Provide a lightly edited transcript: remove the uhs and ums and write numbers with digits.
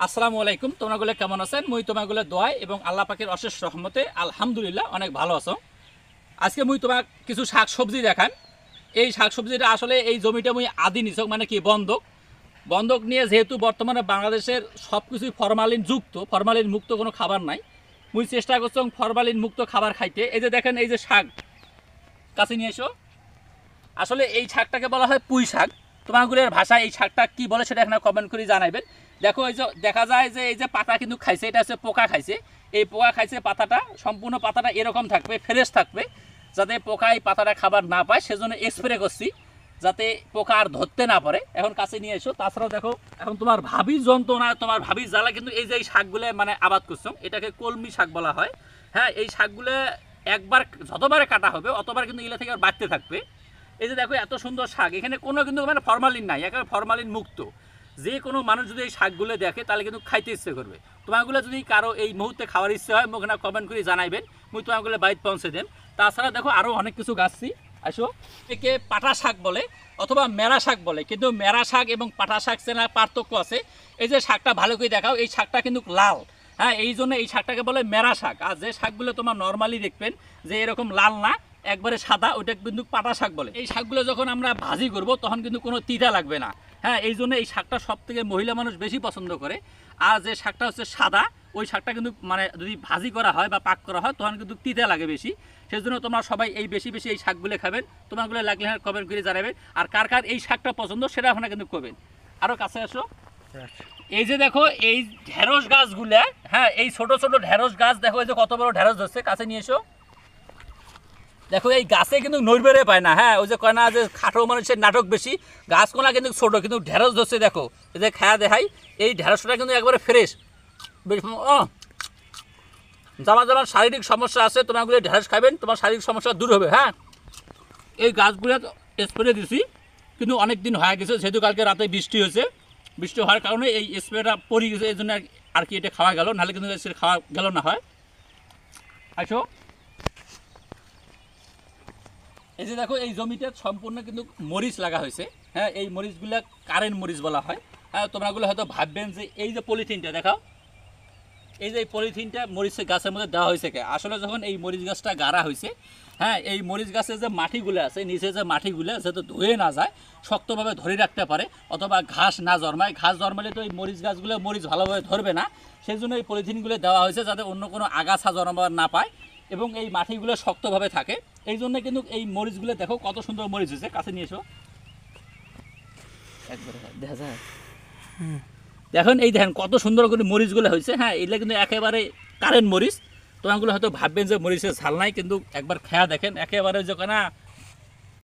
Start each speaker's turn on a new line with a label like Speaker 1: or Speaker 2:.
Speaker 1: আসসালামু আলাইকুম। তোমরাগুলো কেমন আছেন? মুই তোমাগুলো দোয়াই এবং আল্লাহ পাকের অশেষ রহমতে আলহামদুলিল্লাহ অনেক ভালো আছো। আজকে মুই তোমাক কিছু শাক সবজি দেখান। এই শাক সবজিটা আসলে এই জমিটা মুই আদি নিছক মানে কি বন্ধক বন্ধক নিয়ে, যেহেতু বর্তমানে বাংলাদেশের সব কিছুই ফরমালিন যুক্ত, ফরমালিন মুক্ত কোনো খাবার নাই। মুই চেষ্টা করছি ফরমালিন মুক্ত খাবার খাইতে। এই যে দেখেন, এই যে শাক কাছে নিয়ে এসো। আসলে এই শাকটাকে বলা হয় পুঁই শাক। তোমাগুলোর ভাষায় এই শাকটা কি বলে সেটা এখানে কমেন্ট করে জানাবেন। দেখো, এই যে দেখা যায় যে এই যে পাতা কিন্তু খাইছে, এটা হচ্ছে পোকা খাইছে। এই পোকা খাইছে পাতাটা, সম্পূর্ণ পাতাটা এরকম থাকবে, ফ্রেশ থাকবে, যাতে পোকা এই পাতাটা খাবার না পায়। সেজন্য স্প্রে করছি যাতে পোকা আর ধরতে না পারে। এখন কাছে নিয়ে এসো। তাছাড়াও দেখো, এখন তোমার ভাবির যন্ত্রণা, তোমার ভাবির জ্বালা কিন্তু এই যে এই শাকগুলো মানে আবাদ করছো, এটাকে কলমি শাক বলা হয়। হ্যাঁ, এই শাকগুলো একবার যতবারে কাটা হবে অতবার কিন্তু এগুলো থেকে আর বাড়তে থাকবে। এই যে দেখো, এত সুন্দর শাক, এখানে কোনো কিন্তু মানে ফরমালিন নাই, একেবারে ফরমালিন মুক্ত। যে কোনো মানুষ যদি এই শাকগুলো দেখে তাহলে কিন্তু খাইতে ইচ্ছে করবে। তোমাগুলো যদি কারো এই মুহূর্তে খাওয়ার ইচ্ছে হয় ওখানে কমেন্ট করে জানাইবেন, মুই তোমাগুলো বাড়িতে পৌঁছে দেন। তাছাড়া দেখো আরও অনেক কিছু গাছছি। আসো, একে পাটা শাক বলে অথবা মেরা শাক বলে, কিন্তু মেরা শাক এবং পাটা শাক চেনার পার্থক্য আছে। এই যে শাকটা ভালো করে দেখাও, এই শাকটা কিন্তু লাল। হ্যাঁ, এই জন্য এই শাকটাকে বলে মেরা শাক। আর যে শাকগুলো তোমার নর্মালি দেখবেন যে এরকম লাল না, একবারে সাদা, ওইটা কিন্তু পাটা শাক বলে। এই শাকগুলো যখন আমরা ভাজি করব তখন কিন্তু কোনো তিতা লাগবে না। হ্যাঁ, এই জন্য এই শাকটা সব থেকে মহিলা মানুষ বেশি পছন্দ করে। আর যে শাকটা হচ্ছে সাদা, ওই শাকটা কিন্তু মানে যদি ভাজি করা হয় বা পাক করা হয় তখন কিন্তু তিতা লাগে বেশি। সেজন্য তোমরা সবাই এই বেশি বেশি এই শাকগুলো খাবেন। তোমারগুলো লাগলে কমেন্ট করে জানাবেন। আর কার কার এই শাকটা পছন্দ সেটা আপনারা কিন্তু করবেন। আরও কাছে আসো। এই যে দেখো, এই ঢেঁড়স গাছগুলা, হ্যাঁ, এই ছোট ছোট ঢেঁড়স গাছ দেখো, এই যে কত বড় ঢেঁড়স ধরছে। কাছে নিয়ে এসো। দেখো, এই গাছে কিন্তু নড়বেড়ে পায় না। হ্যাঁ, ওই যে কয় না যে খাটো মানুষের নাটক বেশি, গাছকোনা কিন্তু ছোট, কিন্তু ঢেঁড়স ধরছে। দেখো, এই যে খায়া দেখাই, এই ঢেঁড়সটা কিন্তু একবারে ফ্রেশ। যারা যারা শারীরিক সমস্যা আছে তোমাগুলো ঢেঁড়স খাবেন, তোমার শারীরিক সমস্যা দূর হবে। হ্যাঁ, এই গাছগুলো স্প্রে দিছি, কিন্তু অনেক দিন হয়ে গেছে, যেহেতু কালকে রাতে বৃষ্টি হয়েছে। বৃষ্টি হওয়ার কারণে এই স্প্রেটা পড়ে গেছে, এই জন্য আর কি এটা খাওয়া গেল, নাহলে কিন্তু খাওয়া গেল না হয়। আসো। এই যে দেখো, এই জমিতে সম্পূর্ণ কিন্তু মরিচ লাগা হয়েছে। হ্যাঁ, এই মরিচগুলা কারেন্ট মরিচ বলা হয়। হ্যাঁ, তোমরাগুলো হয়তো ভাববেন যে এই যে পলিথিনটা দেখাও, এই যে এই পলিথিনটা মরিচের গাছের মধ্যে দেওয়া হয়েছে কে? আসলে যখন এই মরিচ গাছটা গাড়া হয়েছে, হ্যাঁ, এই মরিচ গাছের যে মাটিগুলো আছে, নিচে যে মাটিগুলো যাতে ধুয়ে না যায়, শক্তভাবে ধরে রাখতে পারে, অথবা ঘাস না জন্মায়। ঘাস জন্মালে তো এই মরিচ গাছগুলো মরিচ ভালোভাবে ধরবে না। সেই জন্য এই পলিথিনগুলো দেওয়া হয়েছে যাতে অন্য কোনো আগাছা জন্মাবার না পায় এবং এই মাটিগুলো শক্তভাবে থাকে। এই জন্য কিন্তু এই মরিচগুলো দেখো কত সুন্দর মরিচ হয়েছে। কাছে নিয়ে এসো। একবারে দেখা যায়, দেখুন, এই দেখেন কত সুন্দর করে মরিচগুলো হয়েছে। হ্যাঁ, এগুলো কিন্তু একেবারে কারেন্ট মরিচ। তোমাগুলো হয়তো ভাববেন যে মরিচের ঝাল নাই, কিন্তু একবার খেয়া দেখেন, একেবারে যখন না